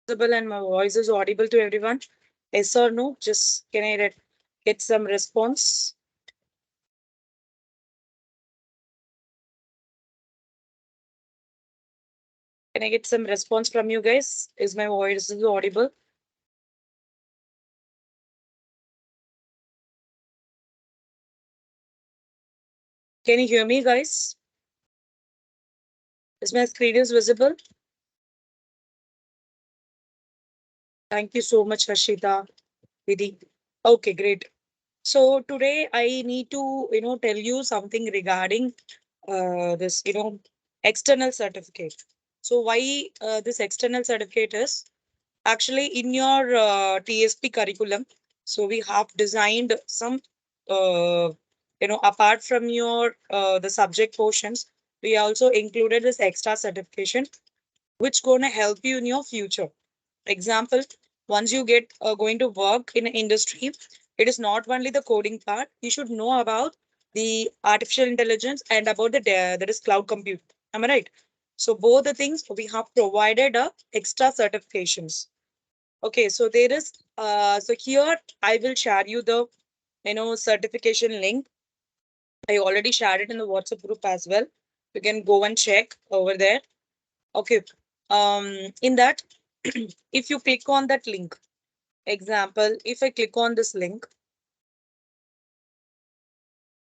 Visible and my voice is audible to everyone? Yes or no? Just can I get some response? Can I get some response from you guys? Is my voice is audible? Can you hear me, guys? Is my screen is visible? Thank you so much, Harshita, Vidhi. Okay, great. So today I need to, tell you something regarding this, external certificate. So why this external certificate is actually in your TSP curriculum. So we have designed some, apart from your the subject portions, we also included this extra certification, which gonna help you in your future. Example, once you get going to work in an industry, it is not only the coding part. You should know about the artificial intelligence and about the that is cloud compute. Am I right? So both the things we have provided extra certifications. Okay, so there is so here I will share you the certification link. I already shared it in the WhatsApp group as well. You can go and check over there. Okay. In that, if you click on that link, example, if I click on this link,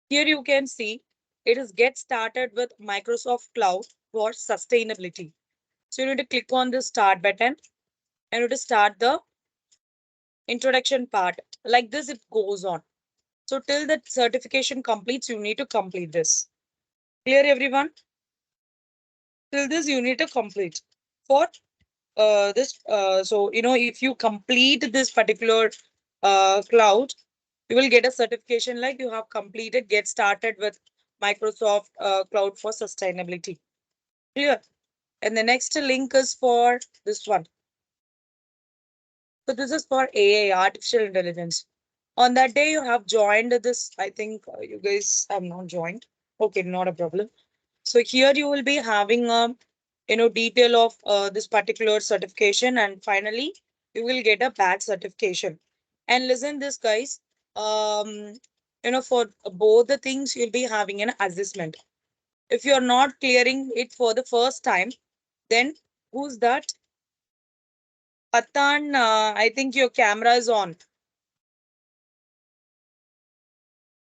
here you can see it is get started with Microsoft Cloud for sustainability. So you need to click on the start button and you need to start the introduction part. Like this, it goes on. So till the certification completes, you need to complete this. Clear everyone? Till this, you need to complete. For this, so if you complete this particular cloud, you will get a certification like you have completed, get started with Microsoft Cloud for Sustainability. Clear? And the next link is for this one. So this is for AI, artificial intelligence. On that day, you have joined this. I think you guys have not joined. Okay, not a problem. So here you will be having a detail of this particular certification, and finally you will get a badge certification. And listen, this guys, for both the things you'll be having an assessment. If you're not clearing it for the first time, then who's that? Patan, I think your camera is on.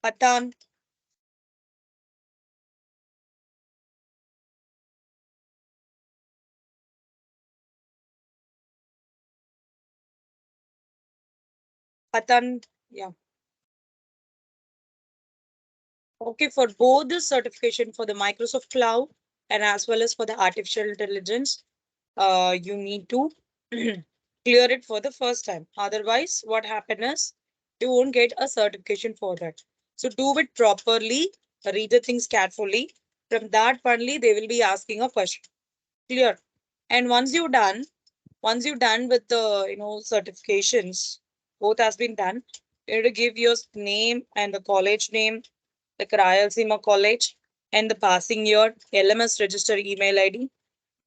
Patan, Patan, yeah. Okay, for both the certification for the Microsoft Cloud and as well as for the artificial intelligence, you need to clear it for the first time. Otherwise, what happens is you won't get a certification for that. So do it properly, read the things carefully. From that only, they will be asking a question. Clear. And once you're done with the certifications, both has been done. You need to give your name and the college name, like Rayalaseema College, and the passing year, LMS registered email ID,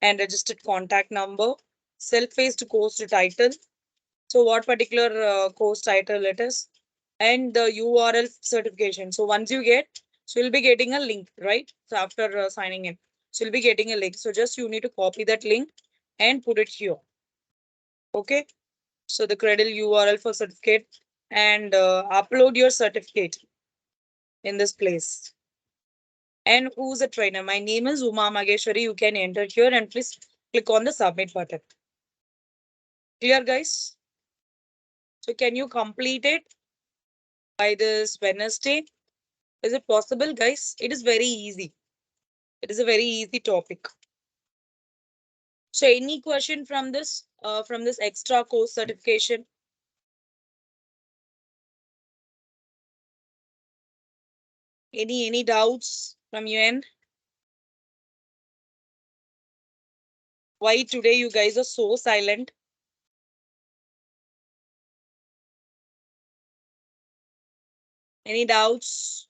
and registered contact number, self-paced course title. So what particular course title it is, and the URL certification. So once you get, so you'll be getting a link, right? So after signing in, so you'll be getting a link. So just you need to copy that link and put it here. Okay. So the credit URL for certificate and upload your certificate in this place. And who's a trainer? My name is Uma Mageshwari. You can enter here and please click on the submit button. Clear, guys? So can you complete it by this Wednesday? Is it possible, guys? It is very easy. It is a very easy topic. So any question from this extra course certification? Any doubts from your end? Why today you guys are so silent? Any doubts?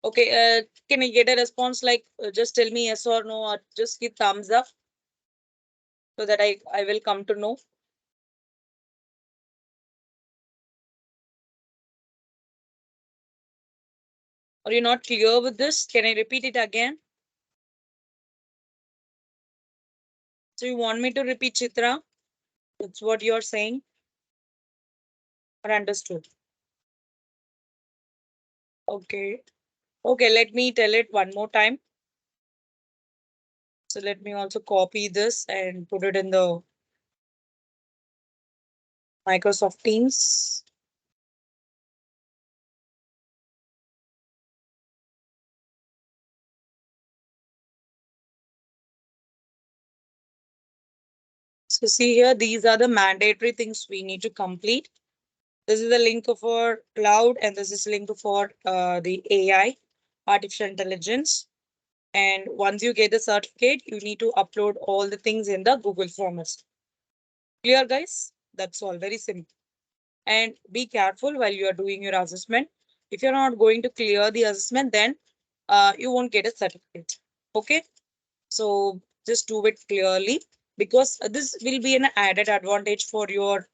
Okay, can I get a response like just tell me yes or no or just give thumbs up? so that I will come to know. Are you not clear with this? Can I repeat it again? So you want me to repeat, Chitra? That's what you're saying or understood? Okay. Okay, let me tell it one more time. So let me also copy this and put it in the Microsoft Teams. So see here, these are the mandatory things we need to complete. This is the link for cloud and this is link for the AI, artificial intelligence. And once you get the certificate, you need to upload all the things in the Google Forms. Clear, guys? That's all very simple. And be careful while you are doing your assessment. If you're not going to clear the assessment, then you won't get a certificate. Okay? So just do it clearly because this will be an added advantage for your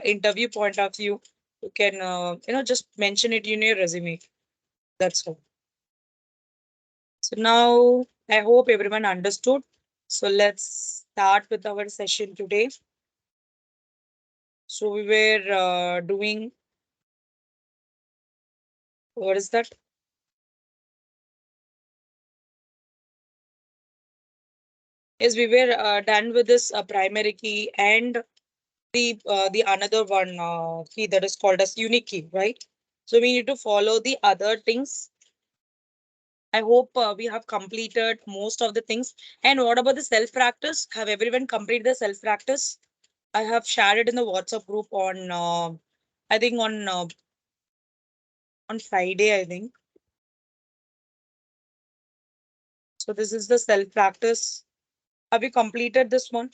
interview point of view. You can, just mention it in your resume. That's all. So now I hope everyone understood. So let's start with our session today. So we were doing, what is that? Yes, we were done with this primary key and the another one key that is called as unique key, right? So we need to follow the other things. I hope we have completed most of the things. And what about the self practice? Have everyone completed the self practice? I have shared it in the WhatsApp group on I think on Friday, I think. So this is the self practice. Have you completed this one?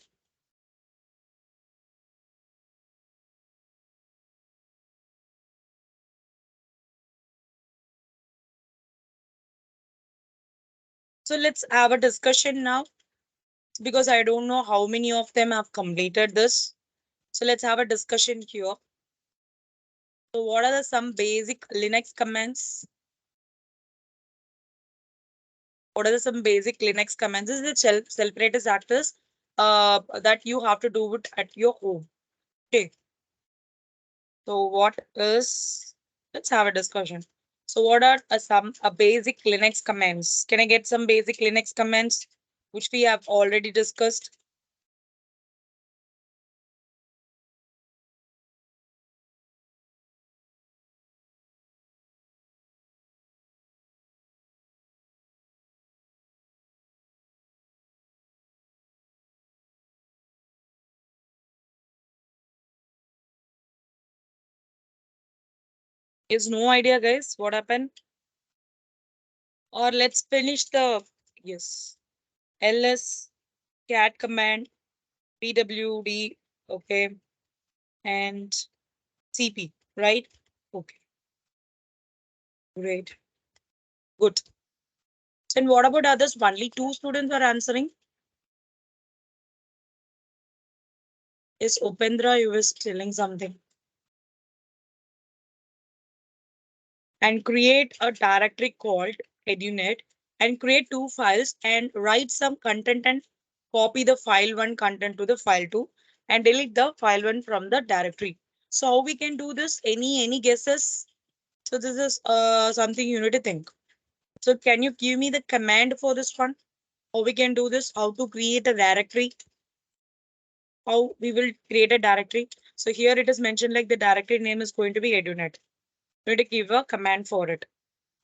So let's have a discussion now because I don't know how many of them have completed this. So let's have a discussion here. So what are the some basic Linux commands? What are the some basic Linux commands? This is the self-practice actors that you have to do it at your home. Okay. So what is, let's have a discussion. So what are some basic Linux commands? Can I get some basic Linux commands which we have already discussed? Is no idea, guys, what happened? Or let's finish the, yes, ls cat command, pwd, okay, and cp, right? Okay, great, good. And what about others? Only two students are answering. Is Upendra, you was telling something. And create a directory called edunet and create two files and write some content and copy the file one content to the file two and delete the file one from the directory. So how we can do this? Any guesses? So this is something you need to think. So can you give me the command for this one? How we can do this? How to create a directory? How we will create a directory? So here it is mentioned like the directory name is going to be edunet. You need to give a command for it.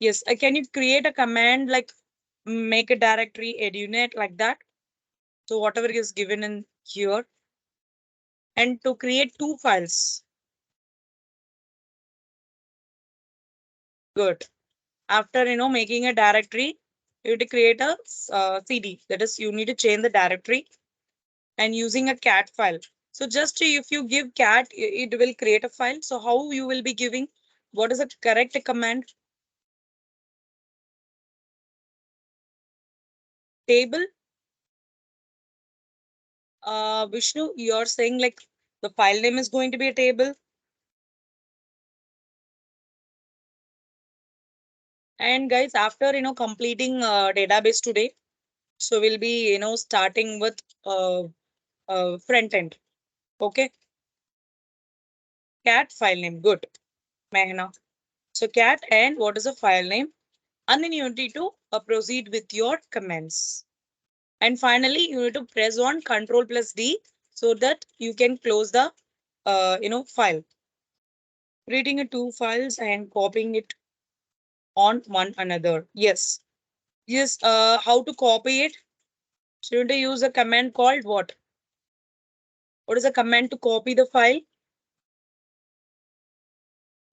Yes, can you create a command like make a directory edunet like that? So whatever is given in here and to create two files. Good. After making a directory, you need to create a CD. That is, you need to change the directory and using a cat file. So just if you give cat, it will create a file. So how you will be giving? What is the correct command? Table. Vishnu, you're saying like the file name is going to be a table. And guys, after completing database today, so we'll be starting with front end. Okay, cat file name. Good, Mehna. So cat and what is the file name? And then you need to proceed with your comments. And finally, you need to press on Control plus D so that you can close the file. Creating a two files and copying it on one another. Yes. Yes. How to copy it? So you need to use a command called what? What is a command to copy the file?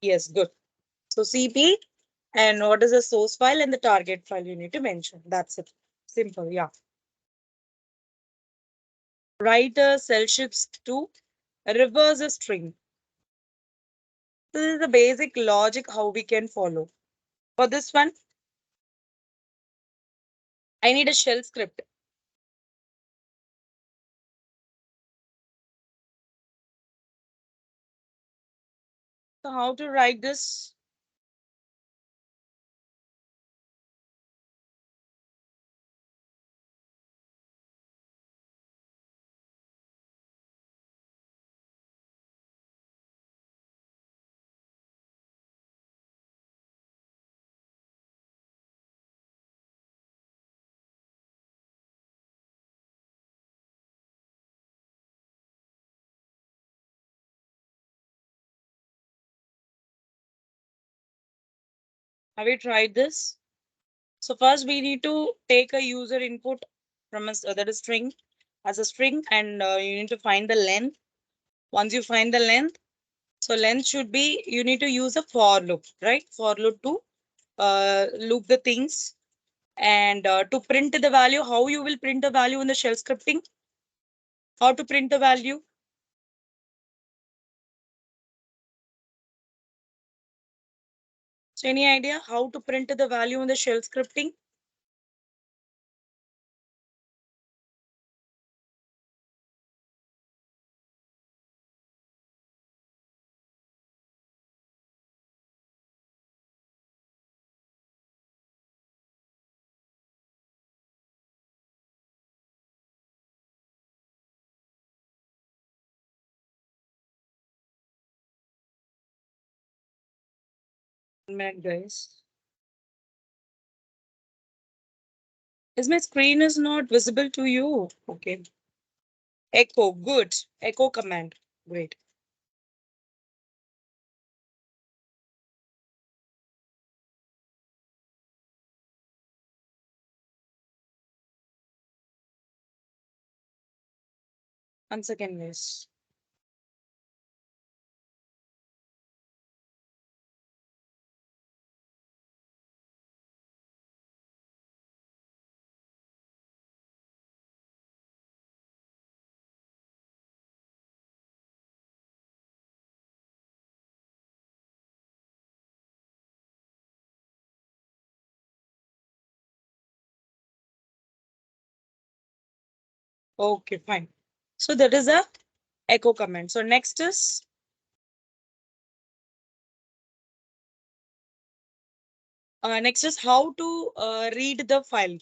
Yes, good. So CP and what is the source file and the target file you need to mention. That's it. Simple, yeah. Write a cell shifts to reverse a string. This is the basic logic how we can follow. For this one, I need a shell script. So how to write this? Have you tried this? So first we need to take a user input from a that is string as a string and you need to find the length. Once you find the length, so length should be, you need to use a for loop, right? For loop to loop the things and to print the value. How you will print the value in the shell scripting? How to print the value? So any idea how to print the value in the shell scripting? Man, guys, is my screen is not visible to you? Okay. Echo, good. Echo command. Great. 1 second, miss. Okay, fine. So that is a echo command. So next is how to read the file.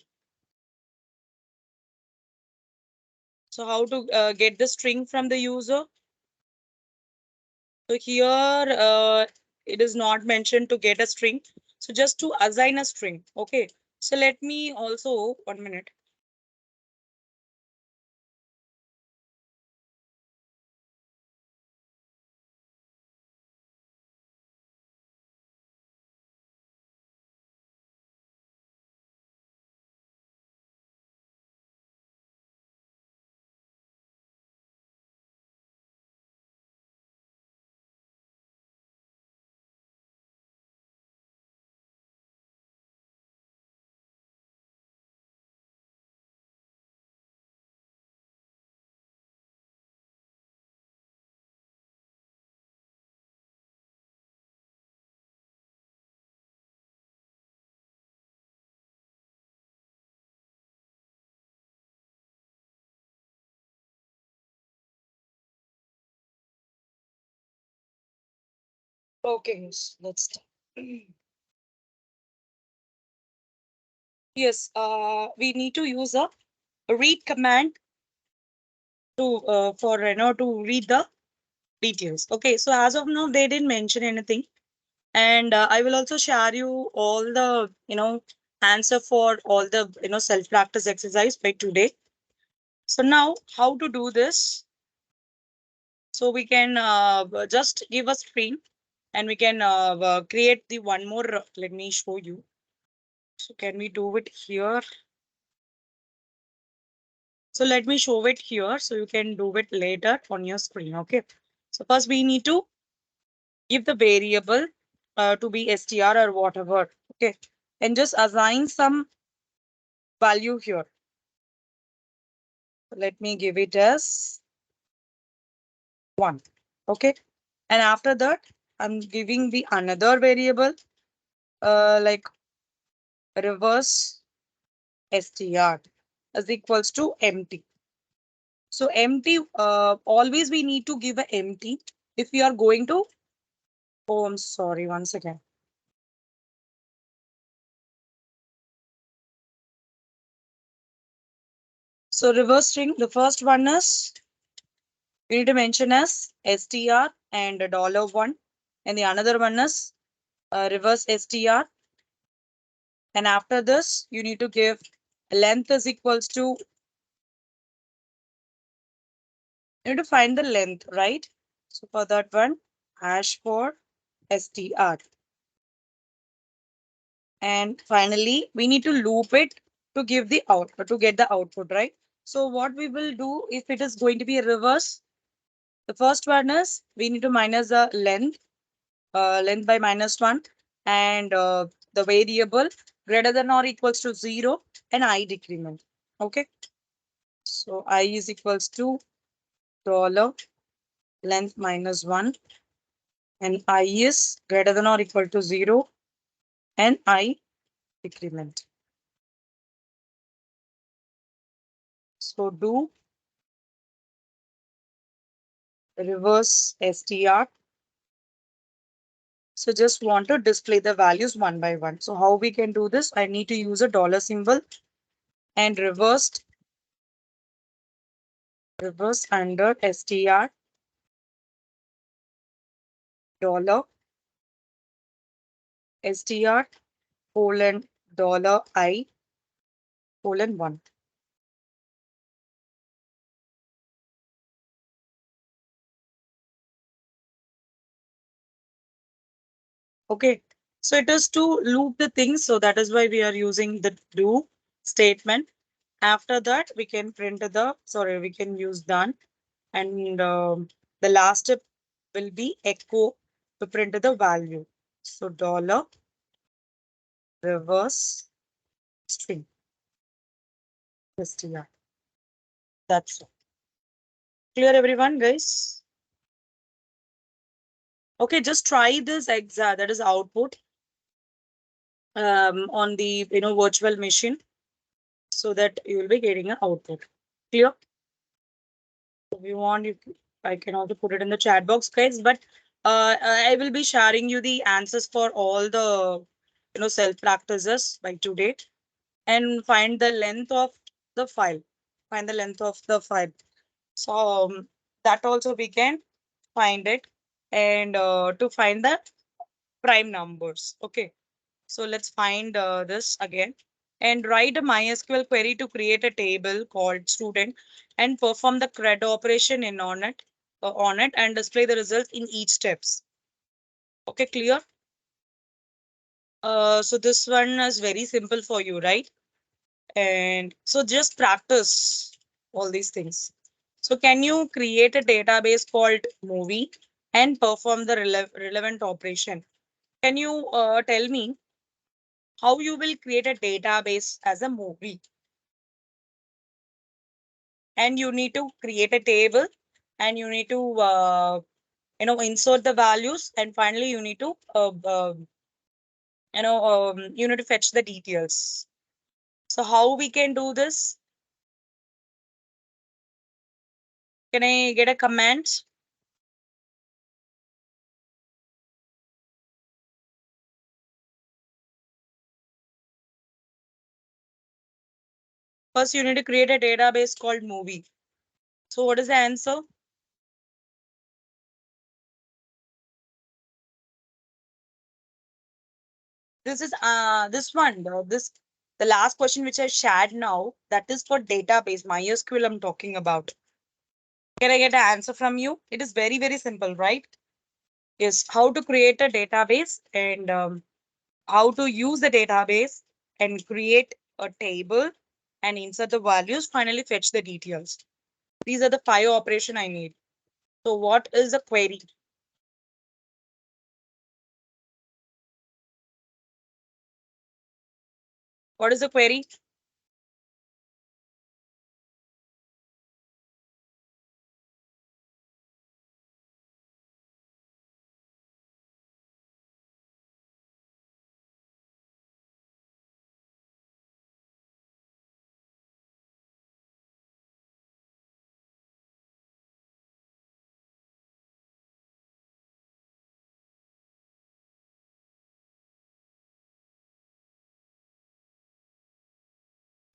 So how to get the string from the user. So here it is not mentioned to get a string. So just to assign a string. Okay. So let me also 1 minute. Okay, yes, let's start. Yes, we need to use a read command to for to read the details. Okay, so as of now, they didn't mention anything, and I will also share you all the answer for all the self practice exercise by today. So now, how to do this? So we can just give a screen, and we can create the one more. Let me show you. So can we do it here? So let me show it here so you can do it later on your screen. Okay. So first we need to give the variable to be str or whatever. Okay. And just assign some value here. Let me give it as 1. Okay. And after that, I'm giving the another variable like reverse str is equals to empty. So empty, always we need to give a empty if we are going to, oh, I'm sorry, once again. So reverse string, the first one is you need to mention as str and $1, and the another one is reverse str. And after this, you need to give length is equals to, you need to find the length, right? So for that one, hash for str. And finally, we need to loop it to give the output, to get the output, right? So what we will do if it is going to be a reverse, the first one is we need to minus the length by -1, and the variable greater than or equals to 0 and I decrement. Okay. So I is equals to dollar length -1 and I is greater than or equal to 0 and I decrement. So do reverse str. So just want to display the values one by one. So how we can do this? I need to use a dollar symbol and reverse under str dollar str colon dollar I colon 1. Okay. So it is to loop the things. So that is why we are using the do statement. After that, we can print we can use done. And the last step will be echo to print the value. So dollar reverse string. str. That's it. Clear everyone, guys? Okay, just try this exa that is output on the virtual machine so that you will be getting an output. Clear? If you want, I can also put it in the chat box, guys. But I will be sharing you the answers for all the self practices by today, and find the length of the file. Find the length of the file. So that also we can find it, and to find the prime numbers. Okay. So let's find this again and write a MySQL query to create a table called student and perform the CRUD operation on it and display the results in each steps. Okay, clear? So this one is very simple for you, right? And so just practice all these things. So can you create a database called movie and perform the relevant operation? Can you tell me how you will create a database as a movie? And you need to create a table, and you need to insert the values, and finally you need to you need to fetch the details. So how we can do this? Can I get a comment? First, you need to create a database called movie. So what is the answer? This is this one. The last question which I shared now, that is for database. MySQL I'm talking about. Can I get an answer from you? It is very, very simple, right? Yes. How to create a database and how to use the database and create a table and insert the values, finally fetch the details. These are the 5 operation I need. So what is the query? What is the query?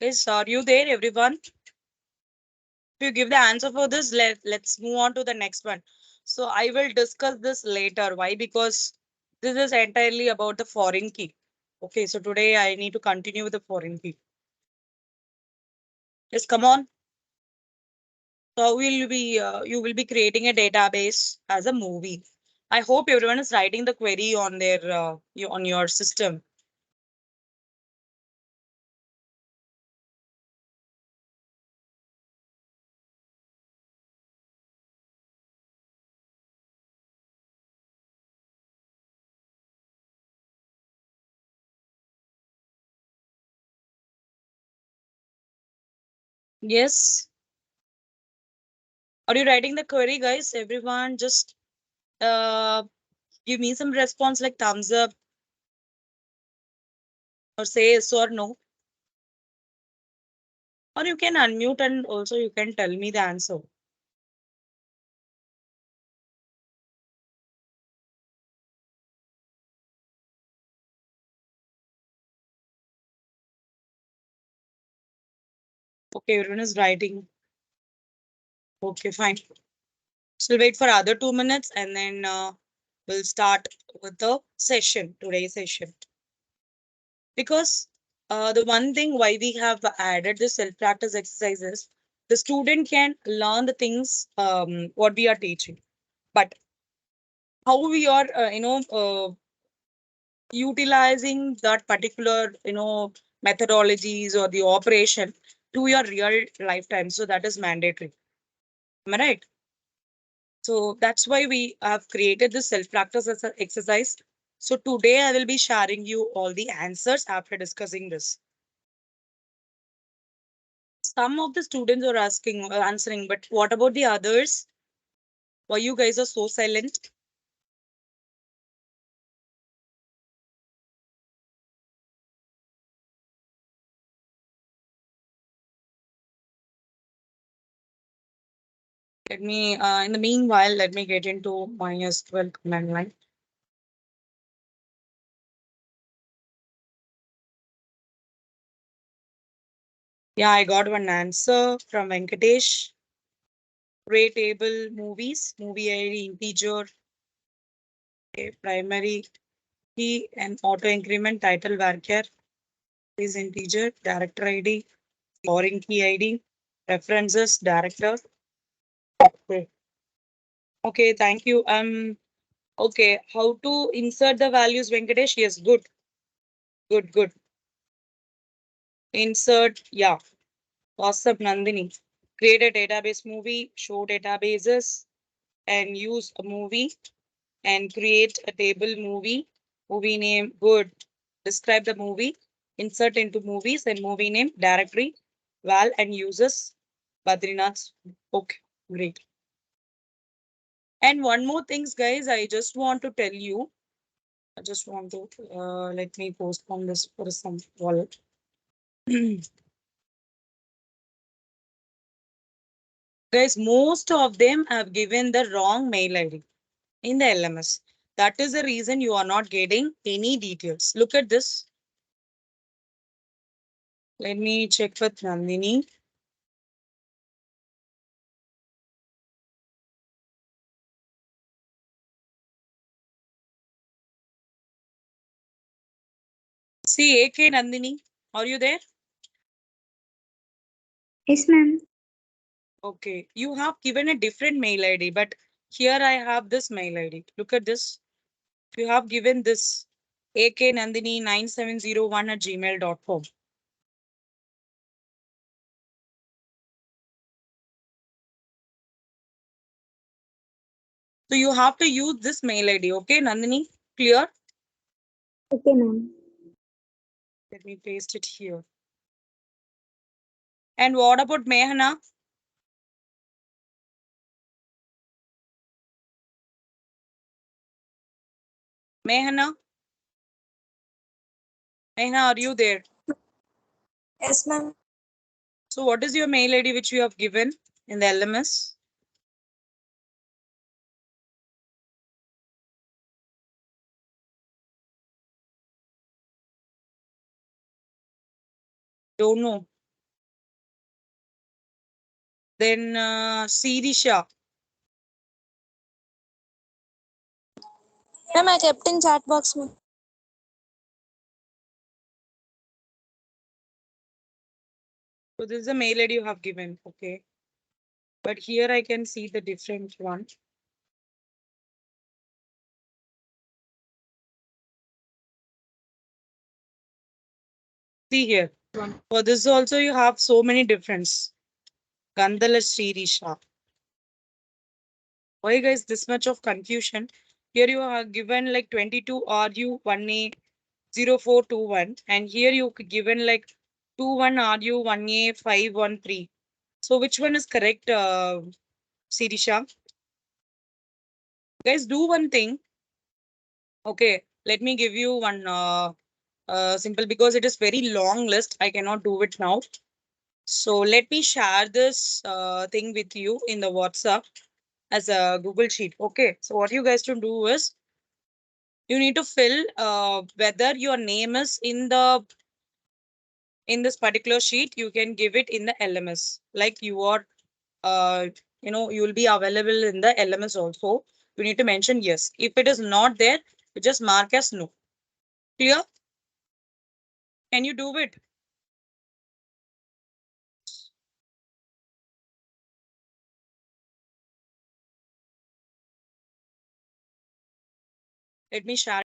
Is are you there, everyone? If you give the answer for this, let's move on to the next one. So I will discuss this later. Why? Because this is entirely about the foreign key. Okay, so today I need to continue with the foreign key. Yes, come on. So you will be creating a database as a movie. I hope everyone is writing the query on their on your system. Yes. Are you writing the query, guys? Everyone, just uh, give me some response like thumbs up or say yes or no. Or you can unmute and also you can tell me the answer. Okay, everyone is writing. Okay, fine. So we'll wait for other 2 minutes and then we'll start with the session, today's session. Because the one thing why we have added the self-practice exercises, the student can learn the things what we are teaching. But how we are, utilizing that particular, methodologies or the operation to your real lifetime. So that is mandatory. Am I right? So that's why we have created this self-practice as an exercise. So today I will be sharing you all the answers after discussing this. Some of the students are asking, answering, but what about the others? Why you guys are so silent? Let me, in the meanwhile, let me get into -12 command line. Yeah, I got one answer from Venkatesh. Ray table movies, movie ID integer, okay, primary key and auto increment title varchar is integer, director ID, foreign key ID, references, director. Okay, okay, thank you. Okay, how to insert the values, Venkatesh? Yes, good, good, good. Insert, yeah, awesome, Nandini. Create a database movie, show databases, and use a movie and create a table movie. Movie name, good. Describe the movie, insert into movies and movie name, directory, val and users, Badrinath. Okay, great. And one more things, guys, I just want to tell you. I just want to let me postpone this for some wallet. Guys, most of them have given the wrong mail ID in the LMS. That is the reason you are not getting any details. Look at this. Let me check with Nandini. See, AK Nandini, are you there? Yes, ma'am. Okay, you have given a different mail ID, but here I have this mail ID. Look at this. You have given this aknandini9701@gmail.com. So you have to use this mail ID. Okay, Nandini, clear? Okay, ma'am. Let me paste it here. And what about Mehana? Mehana? Mehana, are you there? Yes, ma'am. So what is your mail ID which you have given in the LMS? Don't know. Then Sirisha. Ma'am, I kept in chat box, ma'am. So this is the mail ID you have given. Okay. But here I can see the different one. See here. For this also you have so many difference. Gandhala Sirisha. Why guys this much of confusion? Here you are given like 22 RU1A0421 and here you given like 21RU1A513. So which one is correct, Sirisha? Guys, do one thing. Okay, let me give you one simple because it is very long list. I cannot do it now. So let me share this thing with you in the WhatsApp as a Google Sheet. Okay, so what you guys to do is you need to fill whether your name is in this particular sheet. You can give it in the LMS like you are uh, you will be available in the LMS also. You need to mention yes. If it is not there, you just mark as no. Clear? Can you do it? Let me share